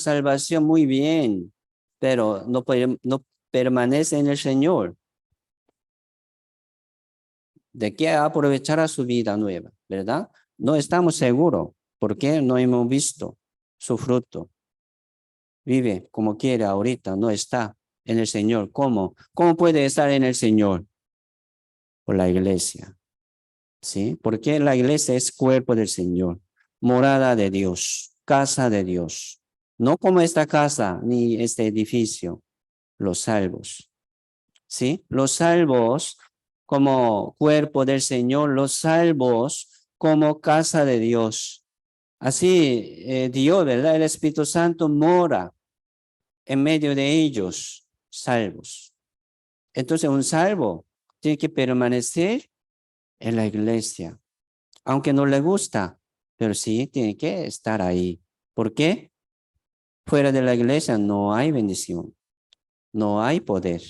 salvación muy bien, pero no permanece en el Señor. ¿De qué aprovechará su vida nueva? ¿Verdad? No estamos seguros porque no hemos visto su fruto. Vive como quiere ahorita, no está en el Señor. ¿Cómo? ¿Cómo puede estar en el Señor? Por la iglesia. ¿Sí? Porque la iglesia es cuerpo del Señor, morada de Dios, casa de Dios. No como esta casa ni este edificio, los salvos. ¿Sí? Los salvos como cuerpo del Señor, los salvos como casa de Dios. Así Dios, ¿verdad? El Espíritu Santo mora en medio de ellos, salvos. Entonces un salvo tiene que permanecer en la iglesia, aunque no le gusta, pero sí tiene que estar ahí. ¿Por qué? Fuera de la iglesia no hay bendición, no hay poder,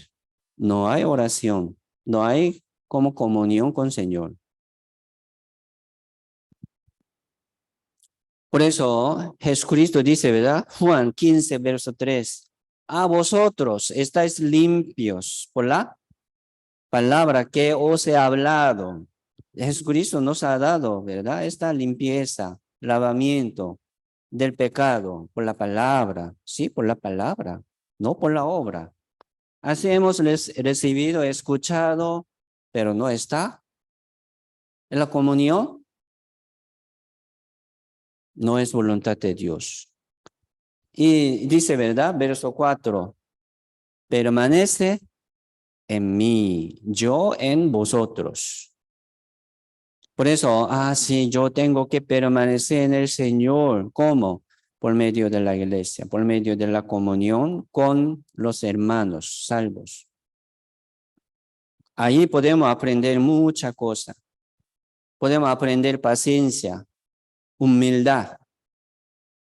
no hay oración, no hay como comunión con el Señor. Por eso Jesucristo dice, ¿verdad? Juan 15, verso 3. A vosotros estáis limpios por la palabra que os he hablado. Jesucristo nos ha dado, ¿verdad? Esta limpieza, lavamiento del pecado por la palabra. Sí, por la palabra, no por la obra. Así hemos recibido, escuchado, pero no está en la comunión. No es voluntad de Dios. Y dice, ¿verdad? Verso 4. Permanece en mí, yo en vosotros. Por eso, sí, yo tengo que permanecer en el Señor. ¿Cómo? Por medio de la iglesia, por medio de la comunión con los hermanos salvos. Ahí podemos aprender mucha cosa. Podemos aprender paciencia, humildad,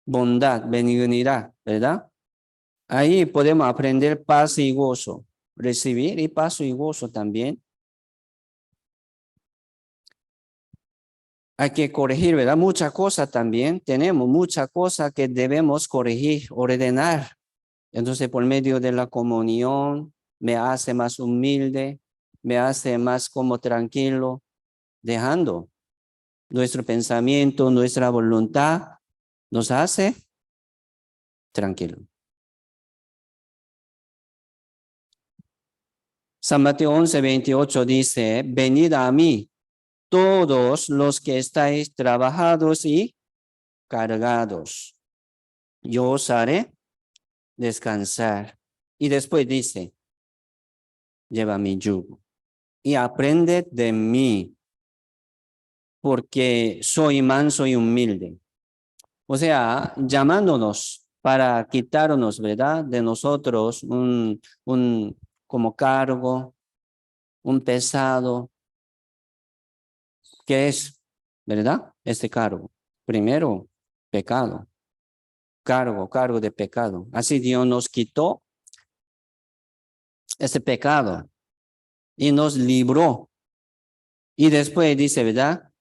bondad, benignidad, ¿verdad? Ahí podemos aprender paz y gozo, recibir y paz y gozo también. Hay que corregir, ¿verdad? Muchas cosas también. Tenemos muchas cosas que debemos corregir, ordenar. Entonces, por medio de la comunión, me hace más humilde, me hace más como tranquilo, dejando nuestro pensamiento, nuestra voluntad, nos hace tranquilo. San Mateo 11:28 dice, venid a mí, todos los que estáis trabajados y cargados, yo os haré descansar. Y después dice, lleva mi yugo y aprende de mí, porque soy manso y humilde. O sea, llamándonos para quitarnos, ¿verdad? De nosotros un como cargo, un pesado, que es, ¿verdad? Este cargo. Primero, pecado. Cargo de pecado. Así Dios nos quitó ese pecado y nos libró. Y después dice, ¿verdad?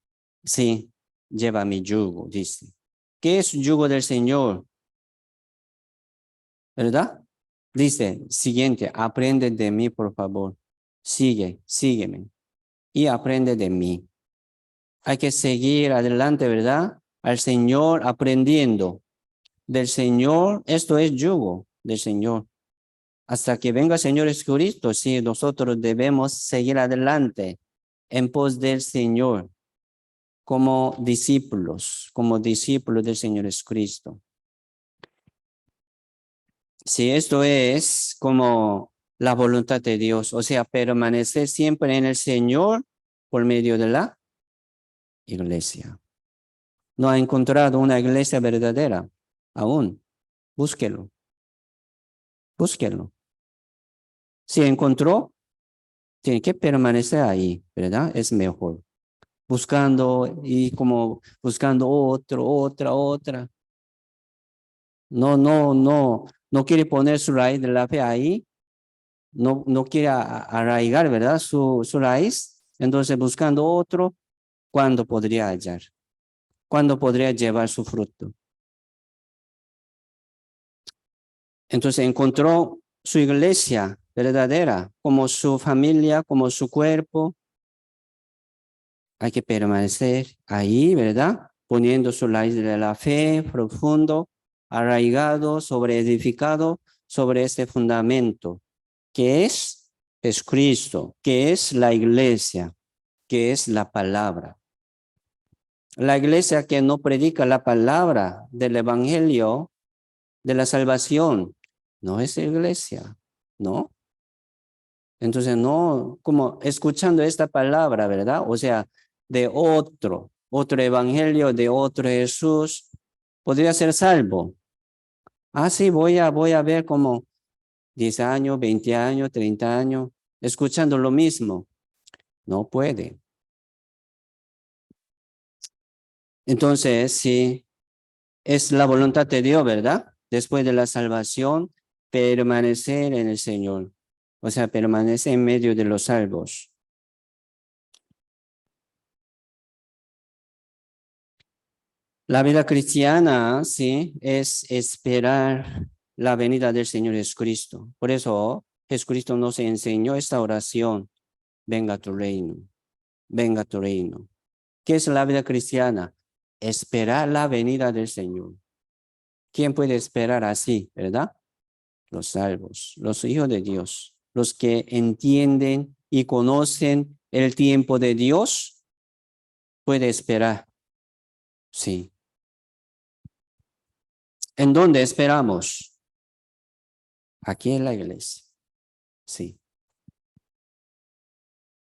Sí, lleva mi yugo, dice. ¿Qué es yugo del Señor? ¿Verdad? Dice, siguiente, aprende de mí, por favor. Sígueme y aprende de mí. Hay que seguir adelante, ¿verdad? Al Señor aprendiendo del Señor. Esto es yugo del Señor. Hasta que venga el Señor Jesucristo, sí, nosotros debemos seguir adelante en pos del Señor como discípulos del Señor Jesucristo. Sí, esto es como la voluntad de Dios, o sea, permanecer siempre en el Señor por medio de la iglesia. No ha encontrado una iglesia verdadera aún. Búsquelo. Si encontró, tiene que permanecer ahí, ¿verdad? Es mejor. Buscando y como buscando otra. No quiere poner su raíz de la fe ahí. No quiere arraigar, ¿verdad? Su raíz. Entonces buscando otro, ¿cuándo podría hallar? ¿Cuándo podría llevar su fruto? Entonces encontró su iglesia verdadera, como su familia, como su cuerpo. Hay que permanecer ahí, ¿verdad? Poniendo su raíz de la fe profundo, arraigado, edificado sobre este fundamento, que es Cristo, que es la iglesia, que es la palabra. La iglesia que no predica la palabra del evangelio, de la salvación, no es iglesia, ¿no? Entonces, no, como escuchando esta palabra, ¿verdad? O sea, de otro evangelio, de otro Jesús, podría ser salvo. Ah, sí, voy a ver como 10 años, 20 años, 30 años, escuchando lo mismo. No puede. Entonces, sí, es la voluntad de Dios, ¿verdad? Después de la salvación, permanecer en el Señor. O sea, permanecer en medio de los salvos. La vida cristiana, sí, es esperar la venida del Señor Jesucristo. Por eso Jesucristo nos enseñó esta oración: venga tu reino, venga tu reino. ¿Qué es la vida cristiana? Esperar la venida del Señor. ¿Quién puede esperar así, verdad? Los salvos, los hijos de Dios, los que entienden y conocen el tiempo de Dios, puede esperar. Sí. ¿En dónde esperamos? Aquí en la iglesia. Sí.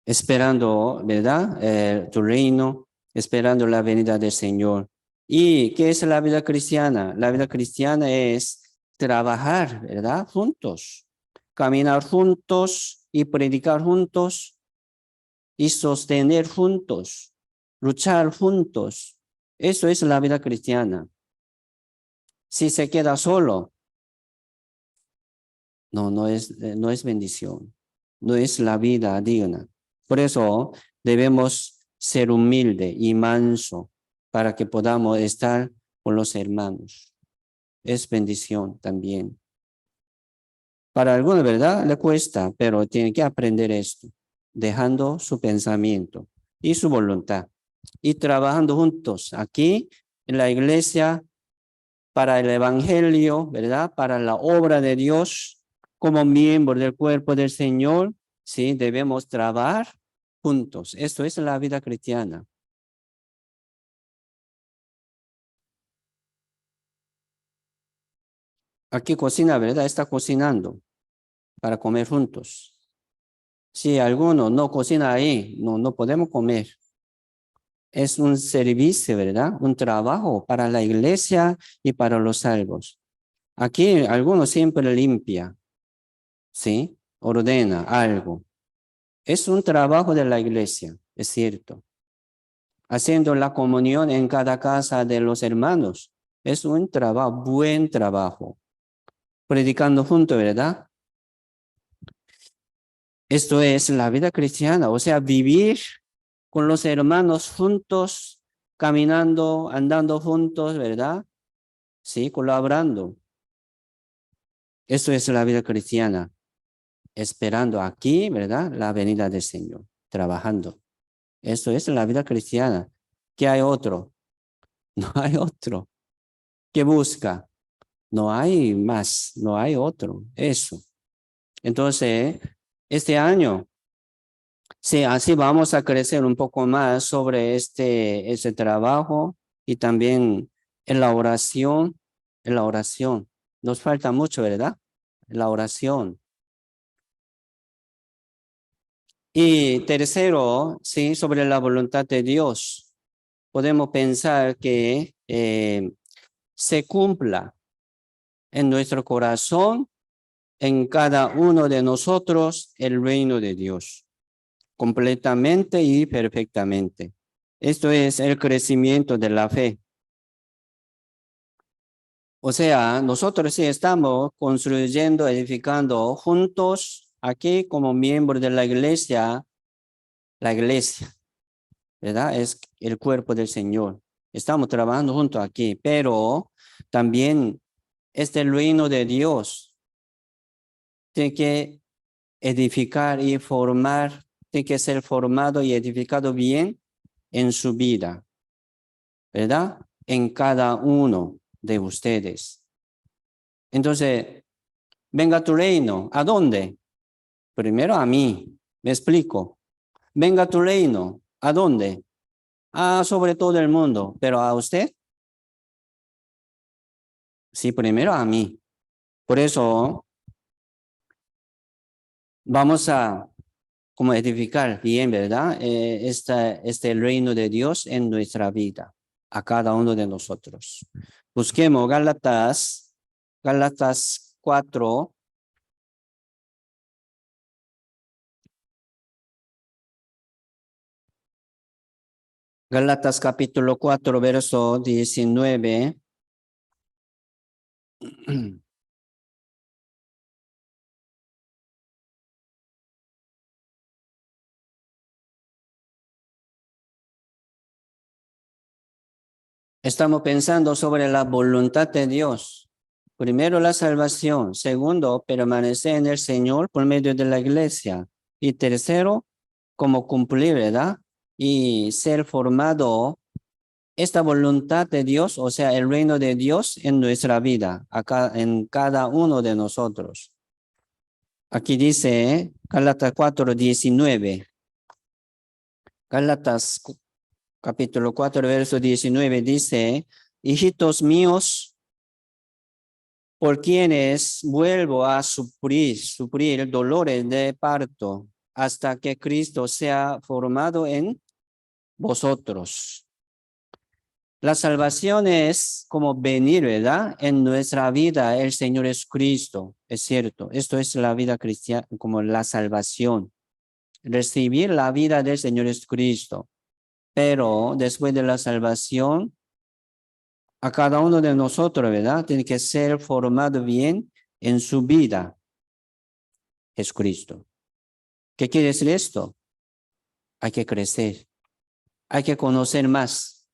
Esperando, ¿verdad? Tu reino, esperando la venida del Señor. ¿Y qué es la vida cristiana? La vida cristiana es trabajar, ¿verdad? Juntos, caminar juntos y predicar juntos y sostener juntos, luchar juntos. Eso es la vida cristiana. Si se queda solo, no es bendición, no es la vida digna. Por eso debemos ser humilde y manso para que podamos estar con los hermanos. Es bendición también. Para algunos, ¿verdad? Le cuesta, pero tiene que aprender esto, dejando su pensamiento y su voluntad y trabajando juntos aquí en la iglesia para el evangelio, ¿verdad? Para la obra de Dios como miembro del cuerpo del Señor, sí, debemos trabajar juntos. Esto es la vida cristiana. Aquí cocina, ¿verdad? Está cocinando para comer juntos. Si alguno no cocina ahí, no podemos comer. Es un servicio, ¿verdad? Un trabajo para la iglesia y para los salvos. Aquí algunos siempre limpia, ¿sí? Ordena algo. Es un trabajo de la iglesia, es cierto. Haciendo la comunión en cada casa de los hermanos. Es un trabajo, buen trabajo. Predicando juntos, ¿verdad? Esto es la vida cristiana, o sea, vivir con los hermanos juntos, caminando, andando juntos, ¿verdad? Sí, colaborando. Eso es la vida cristiana, esperando aquí, ¿verdad? La venida del Señor, trabajando. Eso es la vida cristiana. ¿Qué hay otro? No hay otro. ¿Qué busca? No hay más, no hay otro. Eso. Entonces, este año, sí, así vamos a crecer un poco más sobre este trabajo y también en la oración, en la oración. Nos falta mucho, ¿verdad? La oración. Y tercero, sí, sobre la voluntad de Dios. Podemos pensar que se cumpla en nuestro corazón, en cada uno de nosotros, el reino de Dios, completamente y perfectamente. Esto es el crecimiento de la fe. O sea, nosotros sí estamos construyendo, edificando juntos aquí como miembros de la iglesia, ¿verdad? Es el cuerpo del Señor. Estamos trabajando juntos aquí, pero también este reino de Dios tiene que edificar y formar, tiene que ser formado y edificado bien en su vida, ¿verdad? En cada uno de ustedes. Entonces, venga tu reino. ¿A dónde? Primero a mí. Me explico. Venga tu reino. ¿A dónde? Sobre todo el mundo. Pero a usted, sí, primero a mí. Por eso vamos a como edificar bien, ¿verdad? Este reino de Dios en nuestra vida, a cada uno de nosotros. Busquemos Gálatas 4. Gálatas capítulo 4, verso 19. Estamos pensando sobre la voluntad de Dios. Primero, la salvación. Segundo, permanecer en el Señor por medio de la iglesia. Y tercero, como cumplir, ¿verdad? Y ser formado esta voluntad de Dios, o sea, el reino de Dios en nuestra vida, acá en cada uno de nosotros. Aquí dice Gálatas 4:19. Gálatas capítulo 4, verso 19 dice, hijitos míos, por quienes vuelvo a sufrir dolores de parto hasta que Cristo sea formado en vosotros. La salvación es como venir, ¿verdad? En nuestra vida el Señor es Cristo, es cierto. Esto es la vida cristiana, como la salvación. Recibir la vida del Señor es Cristo. Pero después de la salvación, a cada uno de nosotros, ¿verdad? Tiene que ser formado bien en su vida. Es Cristo. ¿Qué quiere decir esto? Hay que crecer. Hay que conocer más.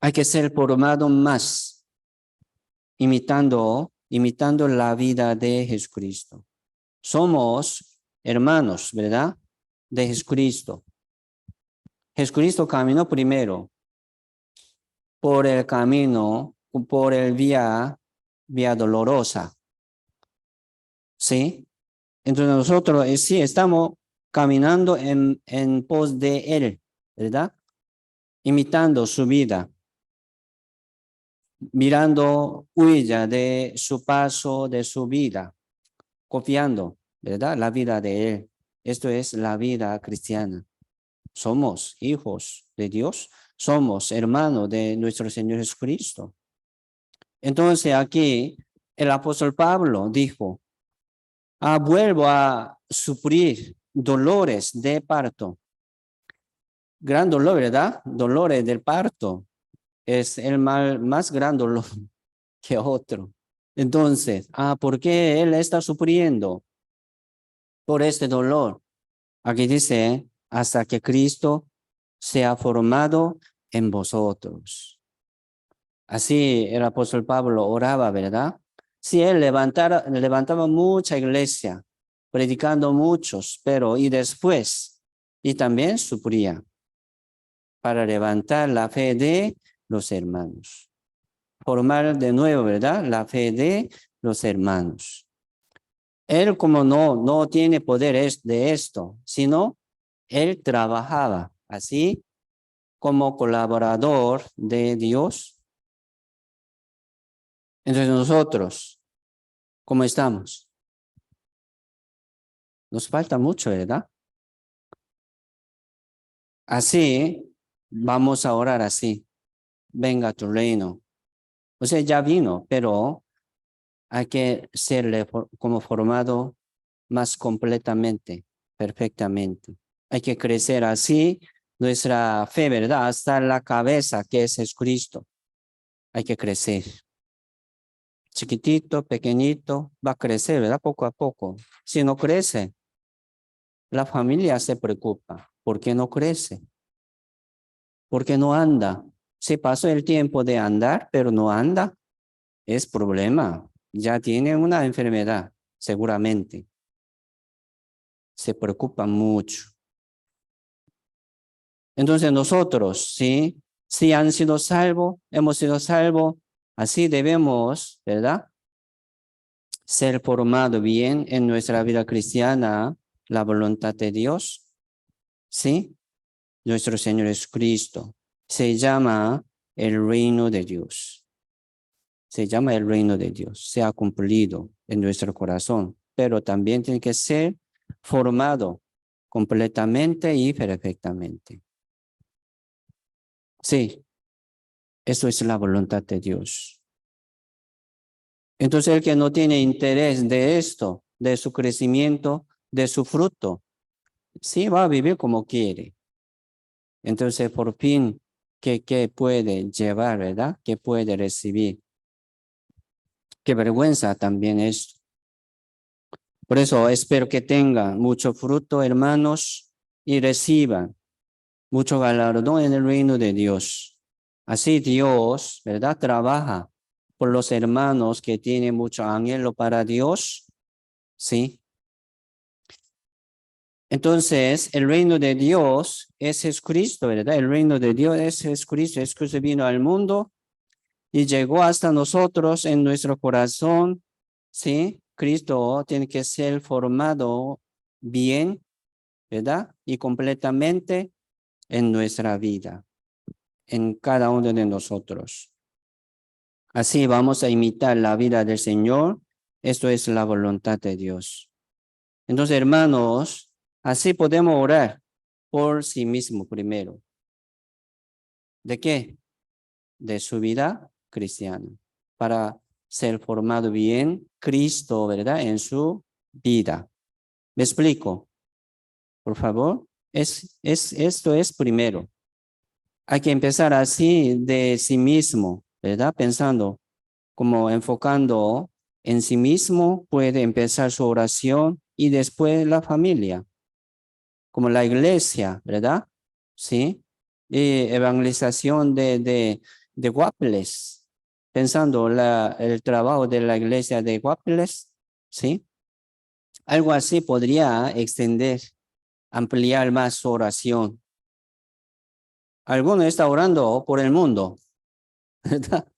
Hay que ser formado más. Imitando la vida de Jesucristo. Somos hermanos, ¿verdad? De Jesucristo. Jesucristo caminó primero por el camino, por el vía dolorosa. ¿Sí? Entonces nosotros sí estamos caminando en pos de Él, ¿verdad? Imitando su vida, mirando huella de su paso, de su vida, confiando, ¿verdad? La vida de Él. Esto es la vida cristiana. Somos hijos de Dios, somos hermanos de nuestro Señor Jesucristo. Entonces aquí el apóstol Pablo dijo, vuelvo a sufrir dolores de parto. Gran dolor, ¿verdad? Dolores del parto es el mal más gran dolor que otro. Entonces, ¿por qué él está sufriendo por este dolor? Aquí dice, hasta que Cristo sea formado en vosotros. Así el apóstol Pablo oraba, ¿verdad? Sí, él levantaba mucha iglesia, predicando muchos, pero y después, y también sufría para levantar la fe de los hermanos. Formar de nuevo, ¿verdad? La fe de los hermanos. Él como no tiene poder de esto, sino él trabajaba así como colaborador de Dios. Entonces nosotros, ¿cómo estamos? Nos falta mucho, ¿verdad? Así, vamos a orar así. Venga tu reino. O sea, ya vino, pero hay que serle como formado más completamente, perfectamente. Hay que crecer así nuestra fe, ¿verdad? Hasta la cabeza que es Jesucristo. Hay que crecer. Chiquitito, pequeñito, va a crecer, ¿verdad? Poco a poco. Si no crece, la familia se preocupa. ¿Por qué no crece? ¿Por qué no anda? Se pasó el tiempo de andar, pero no anda. Es problema. ya tiene una enfermedad, seguramente. Se preocupan mucho. Entonces nosotros, ¿sí? Si han sido salvos, hemos sido salvos, así debemos, ¿verdad? Ser formado bien en nuestra vida cristiana, la voluntad de Dios, ¿sí? Nuestro Señor Jesucristo. Se llama el reino de Dios. Se llama el reino de Dios. Se ha cumplido en nuestro corazón, pero también tiene que ser formado completamente y perfectamente. Sí, eso es la voluntad de Dios. Entonces el que no tiene interés de esto, de su crecimiento, de su fruto, sí va a vivir como quiere. Entonces por fin, ¿qué puede llevar, verdad? ¿Qué puede recibir? Qué vergüenza también esto. Por eso espero que tengan mucho fruto, hermanos, y reciban mucho galardón en el reino de Dios. Así Dios, ¿verdad? Trabaja por los hermanos que tienen mucho anhelo para Dios, ¿sí? Entonces, el reino de Dios es Jesucristo, ¿verdad? El reino de Dios es Jesucristo. Jesucristo vino al mundo y llegó hasta nosotros en nuestro corazón, ¿sí? Cristo tiene que ser formado bien, ¿verdad? Y completamente en nuestra vida, en cada uno de nosotros. Así vamos a imitar la vida del Señor. Esto es la voluntad de Dios. Entonces, hermanos, así podemos orar por sí mismo primero. ¿De qué? De su vida cristiana. Para ser formado bien Cristo, ¿verdad? En su vida. ¿Me explico? Por favor. Esto es primero. Hay que empezar así de sí mismo, ¿verdad? Pensando, como enfocando en sí mismo, puede empezar su oración y después la familia, como la iglesia, ¿verdad? Sí. Y evangelización de Guapiles, pensando el trabajo de la iglesia de Guapiles, ¿sí? Algo así podría extender, ampliar más su oración. Alguno está orando por el mundo, ¿verdad?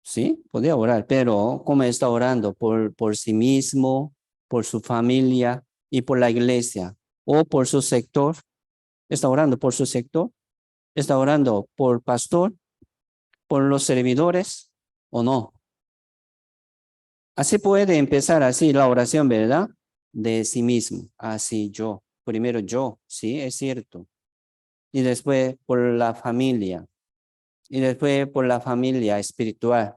Sí, podría orar, pero ¿cómo está orando? Por sí mismo, por su familia y por la iglesia o por su sector. ¿Está orando por su sector? ¿Está orando por pastor, por los servidores o no? Así puede empezar así la oración, ¿verdad? De sí mismo. Así yo. Primero yo, sí, es cierto. Y después por la familia. Y después por la familia espiritual.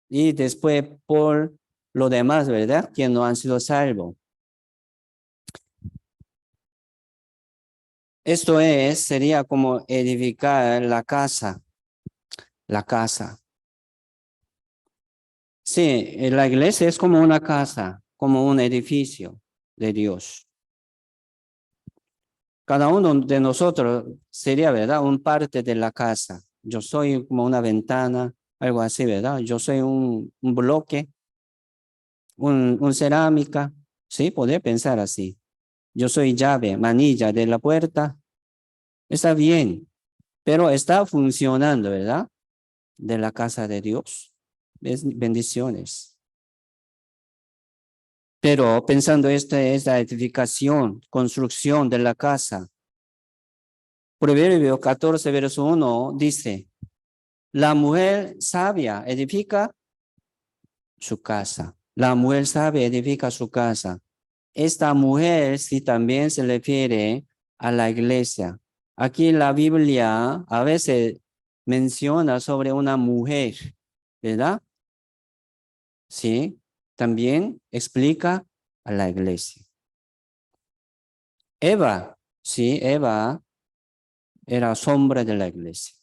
Y después por lo demás, ¿verdad? Que no han sido salvos. Esto sería como edificar la casa. La casa. Sí, la iglesia es como una casa, como un edificio de Dios. Cada uno de nosotros sería, ¿verdad? Un parte de la casa. Yo soy como una ventana, algo así, ¿verdad? Yo soy un bloque, un cerámica. Sí, podría pensar así. Yo soy llave, manilla de la puerta. Está bien, pero está funcionando, ¿verdad? De la casa de Dios. Bendiciones. Pero pensando esta edificación, construcción de la casa, Proverbio 14, verso 1 dice, la mujer sabia edifica su casa. La mujer sabia edifica su casa. Esta mujer sí también se refiere a la iglesia. Aquí la Biblia a veces menciona sobre una mujer, ¿verdad? Sí, también explica a la iglesia. Eva, sí, Eva era sombra de la iglesia.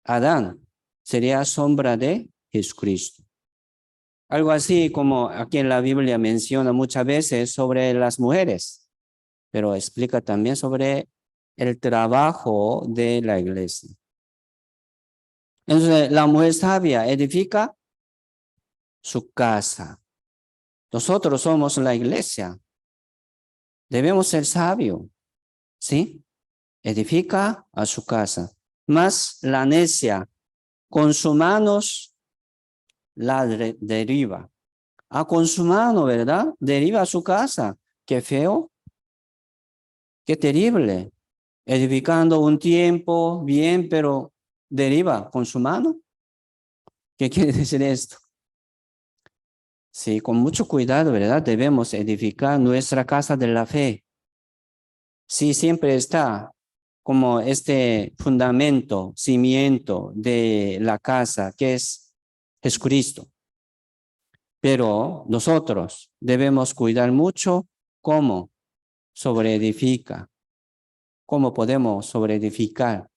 Adán sería sombra de Jesucristo. Algo así como aquí en la Biblia menciona muchas veces sobre las mujeres, pero explica también sobre el trabajo de la iglesia. Entonces, la mujer sabia edifica su casa. Nosotros somos la iglesia. Debemos ser sabios, ¿sí? Edifica a su casa. Mas la necia, con sus manos la deriva. Con su mano, ¿verdad? Deriva a su casa. Qué feo, qué terrible. Edificando un tiempo bien, pero deriva con su mano. ¿Qué quiere decir esto? Sí, con mucho cuidado, ¿verdad? Debemos edificar nuestra casa de la fe. Sí, siempre está como este fundamento, cimiento de la casa, que es Jesucristo. Pero nosotros debemos cuidar mucho cómo sobreedifica, cómo podemos sobreedificar.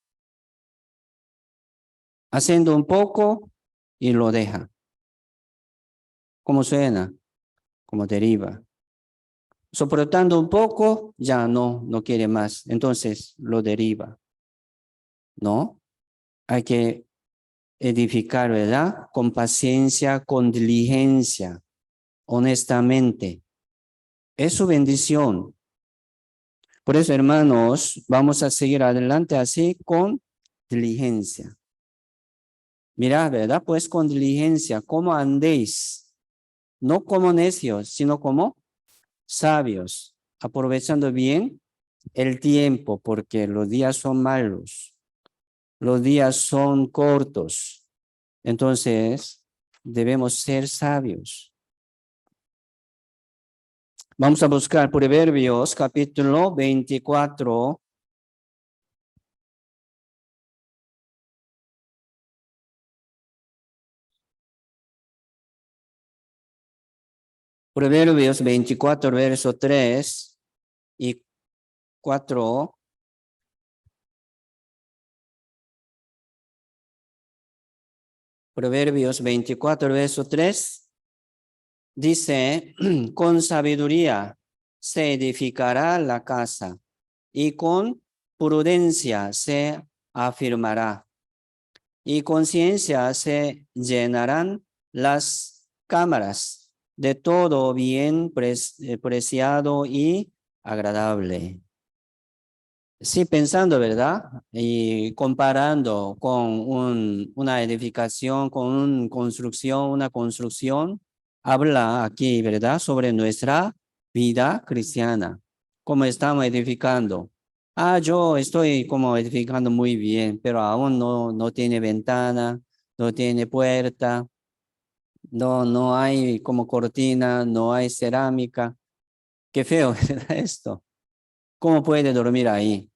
Haciendo un poco y lo deja. ¿Cómo suena? Como deriva. Soportando un poco, ya no quiere más. Entonces lo deriva. ¿No? Hay que edificar, ¿verdad? Con paciencia, con diligencia, honestamente. Es su bendición. Por eso, hermanos, vamos a seguir adelante así con diligencia. Mirad, ¿verdad? Pues con diligencia, ¿cómo andéis? No como necios, sino como sabios, aprovechando bien el tiempo, porque los días son malos, los días son cortos. Entonces, debemos ser sabios. Vamos a buscar Proverbios capítulo 24. Proverbios 24, verso 3 y 4. Proverbios 24, verso 3 dice, con sabiduría se edificará la casa y con prudencia se afirmará y con ciencia se llenarán las cámaras de todo bien preciado y agradable. Sí, pensando, ¿verdad? Y comparando con una edificación, con una construcción, habla aquí, ¿verdad? Sobre nuestra vida cristiana. ¿Cómo estamos edificando? Yo estoy como edificando muy bien, pero aún no tiene ventana, no tiene puerta, no hay como cortina, no hay cerámica. Qué feo, ¿verdad? Esto. ¿Cómo puede dormir ahí?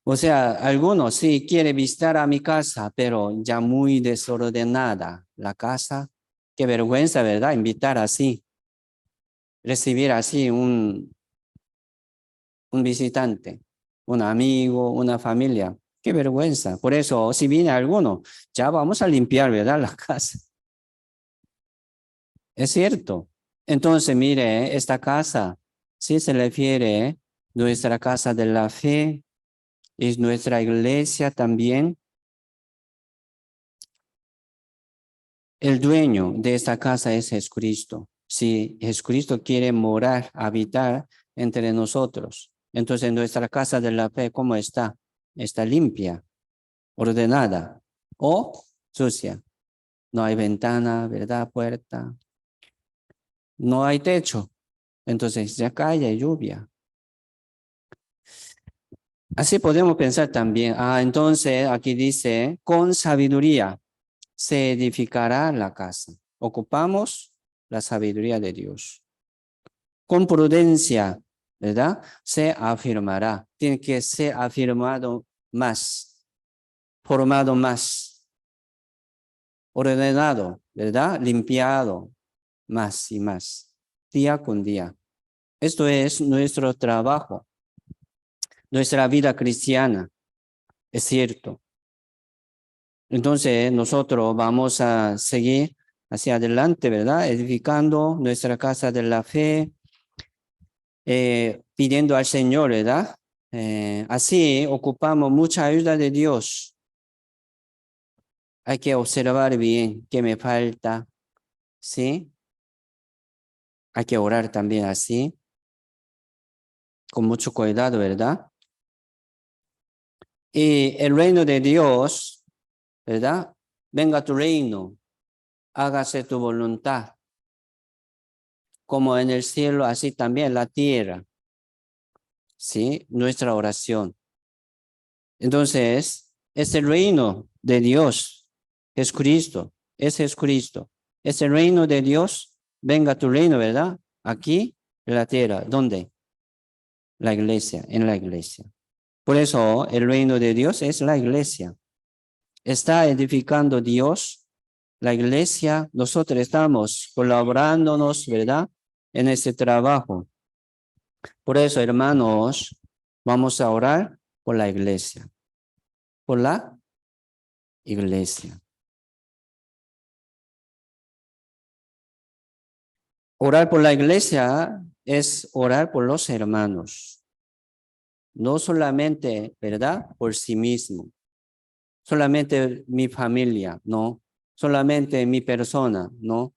O sea, algunos sí quiere visitar a mi casa, pero ya muy desordenada la casa. Qué vergüenza, ¿verdad? Invitar así, recibir así un visitante, un amigo, una familia. Qué vergüenza. Por eso, si viene alguno, ya vamos a limpiar, ¿verdad? La casa. Es cierto. Entonces, mire, esta casa, sí se refiere nuestra casa de la fe, es nuestra iglesia también. El dueño de esta casa es Jesucristo. Si Jesucristo quiere morar, habitar entre nosotros, entonces nuestra casa de la fe, ¿cómo está? Está limpia, ordenada o sucia. No hay ventana, ¿verdad? Puerta. No hay techo. Entonces ya cae lluvia. Así podemos pensar también. Entonces aquí dice, con sabiduría se edificará la casa. Ocupamos la sabiduría de Dios. Con prudencia, ¿verdad? Se afirmará. Tiene que ser afirmado más, formado más, ordenado, ¿verdad? Limpiado más y más, día con día. Esto es nuestro trabajo, nuestra vida cristiana, es cierto. Entonces nosotros vamos a seguir hacia adelante, ¿verdad? Edificando nuestra casa de la fe, pidiendo al Señor, ¿verdad? Así ocupamos mucha ayuda de Dios. Hay que observar bien qué me falta, ¿sí? Hay que orar también así, con mucho cuidado, ¿verdad? Y el reino de Dios, ¿verdad? Venga tu reino, hágase tu voluntad, como en el cielo, así también en la tierra, ¿sí? Nuestra oración. Entonces, es el reino de Dios, Jesucristo, es Jesucristo. Es el reino de Dios, venga tu reino, ¿verdad? Aquí, en la tierra. ¿Dónde? La iglesia, en la iglesia. Por eso, el reino de Dios es la iglesia. Está edificando Dios, la iglesia. Nosotros estamos colaborándonos, ¿verdad? En este trabajo. Por eso, hermanos, vamos a orar por la iglesia. Por la iglesia. Orar por la iglesia es orar por los hermanos, no solamente, ¿verdad? Por sí mismo, solamente mi familia, no, solamente mi persona, no.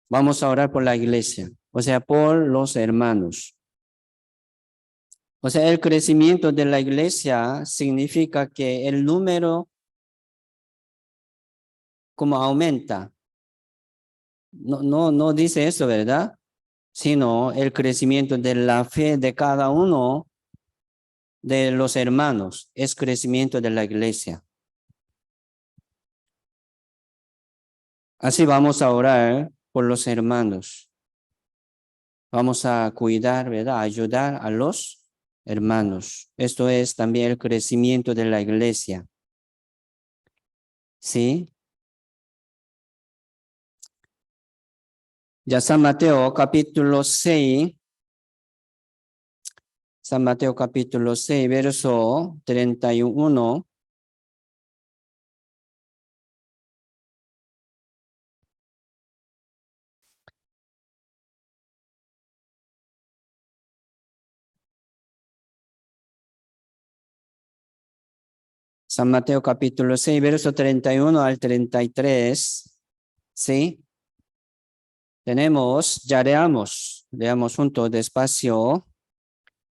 Vamos a orar por la iglesia, o sea, por los hermanos. O sea, el crecimiento de la iglesia significa que el número como aumenta. No dice eso, ¿verdad? Sino el crecimiento de la fe de cada uno de los hermanos, es crecimiento de la iglesia. Así vamos a orar por los hermanos. Vamos a cuidar, ¿verdad? Ayudar a los hermanos. Esto es también el crecimiento de la iglesia. ¿Sí? Ya San Mateo capítulo 6. San Mateo capítulo 6, verso 31. San Mateo capítulo 6, verso 31 al 33. ¿Sí? Tenemos, ya leamos juntos despacio.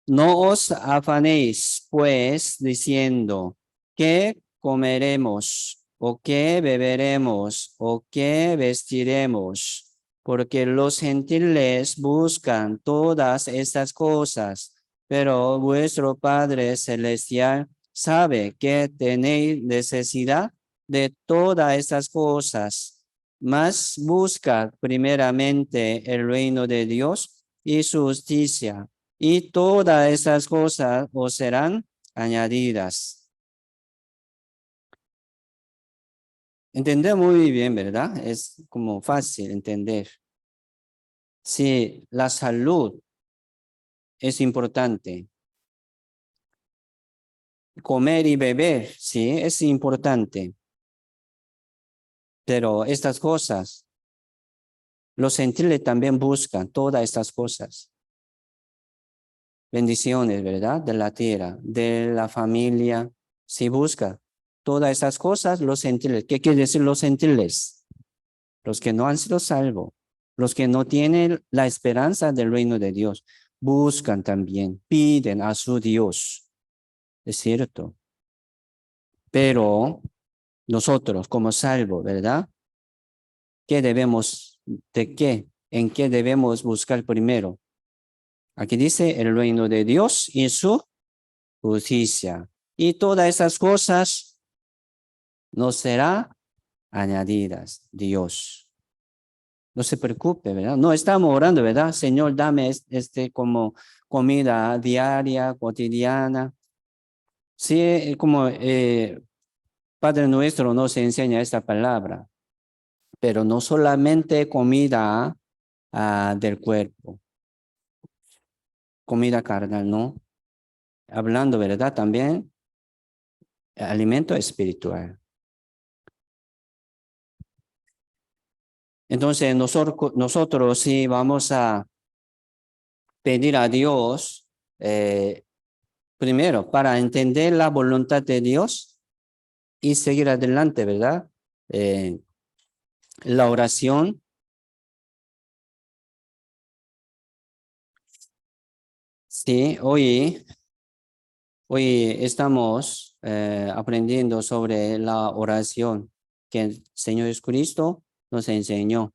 No os afanéis, pues, diciendo, ¿qué comeremos? ¿O qué beberemos? ¿O qué vestiremos? Porque los gentiles buscan todas estas cosas, pero vuestro Padre Celestial sabe que tenéis necesidad de todas estas cosas. Mas buscad primeramente el reino de Dios y su justicia, y todas esas cosas os serán añadidas. Entendemos muy bien, ¿verdad? Es como fácil entender. Sí, la salud es importante. Comer y beber, sí, es importante. Pero estas cosas, los gentiles también buscan todas estas cosas. Bendiciones, ¿verdad? De la tierra, de la familia. Si busca todas esas cosas, los gentiles. ¿Qué quiere decir los gentiles? Los que no han sido salvos, los que no tienen la esperanza del reino de Dios, buscan también, piden a su Dios. Es cierto. Pero nosotros como salvos, ¿verdad? ¿Qué debemos, de qué? ¿En qué debemos buscar primero? Aquí dice el reino de Dios y su justicia. Y todas esas cosas nos serán añadidas, Dios. No se preocupe, ¿verdad? No estamos orando, ¿verdad? Señor, dame como comida diaria, cotidiana. Sí, como Padre nuestro nos enseña esta palabra, pero no solamente comida del cuerpo, comida carnal, no. Hablando, ¿verdad? También alimento espiritual. Entonces, nosotros sí vamos a pedir a Dios, primero, para entender la voluntad de Dios y seguir adelante, ¿verdad? La oración. Sí, hoy estamos aprendiendo sobre la oración que el Señor Jesucristo nos enseñó.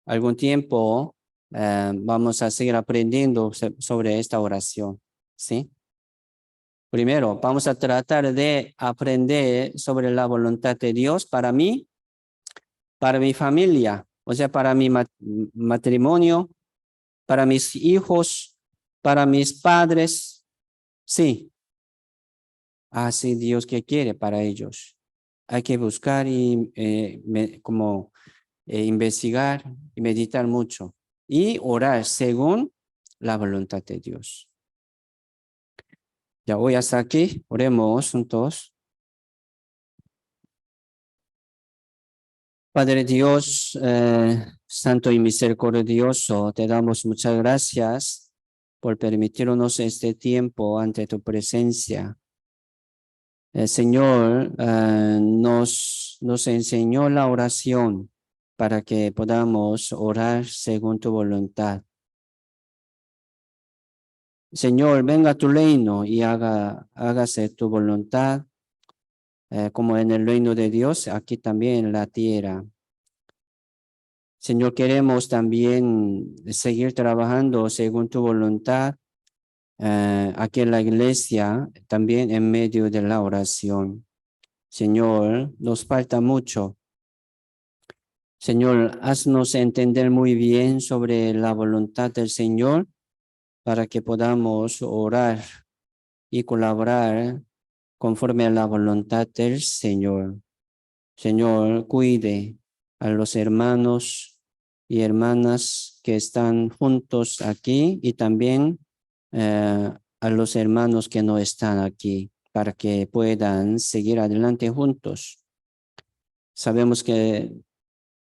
Algún tiempo vamos a seguir aprendiendo sobre esta oración, ¿sí? Primero, vamos a tratar de aprender sobre la voluntad de Dios para mí, para mi familia, o sea, para mi matrimonio, para mis hijos, para mis padres, sí. Así Dios que quiere para ellos. Hay que buscar y investigar y meditar mucho y orar según la voluntad de Dios. Ya voy hasta aquí, oremos juntos. Padre Dios, Santo y misericordioso, te damos muchas gracias por permitirnos este tiempo ante tu presencia. El Señor nos enseñó la oración para que podamos orar según tu voluntad. Señor, venga tu reino y hágase tu voluntad, como en el reino de Dios, aquí también en la tierra. Señor, queremos también seguir trabajando según tu voluntad, aquí en la iglesia, también en medio de la oración. Señor, nos falta mucho. Señor, haznos entender muy bien sobre la voluntad del Señor para que podamos orar y colaborar conforme a la voluntad del Señor. Señor, cuide a los hermanos y hermanas que están juntos aquí y también a los hermanos que no están aquí para que puedan seguir adelante juntos. Sabemos que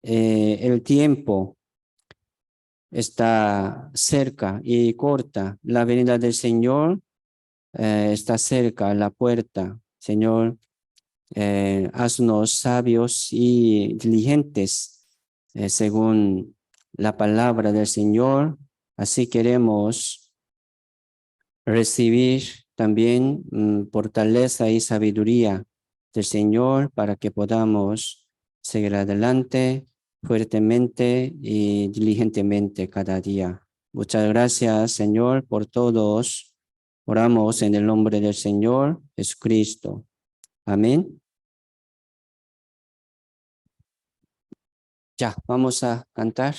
el tiempo está cerca y corta. La venida del Señor está cerca a la puerta. Señor, haznos sabios y diligentes según la palabra del Señor. Así queremos recibir también fortaleza y sabiduría del Señor para que podamos seguir adelante fuertemente y diligentemente cada día. Muchas gracias, Señor, por todos. Oramos en el nombre del Señor Jesucristo. Amén. Ya, vamos a cantar.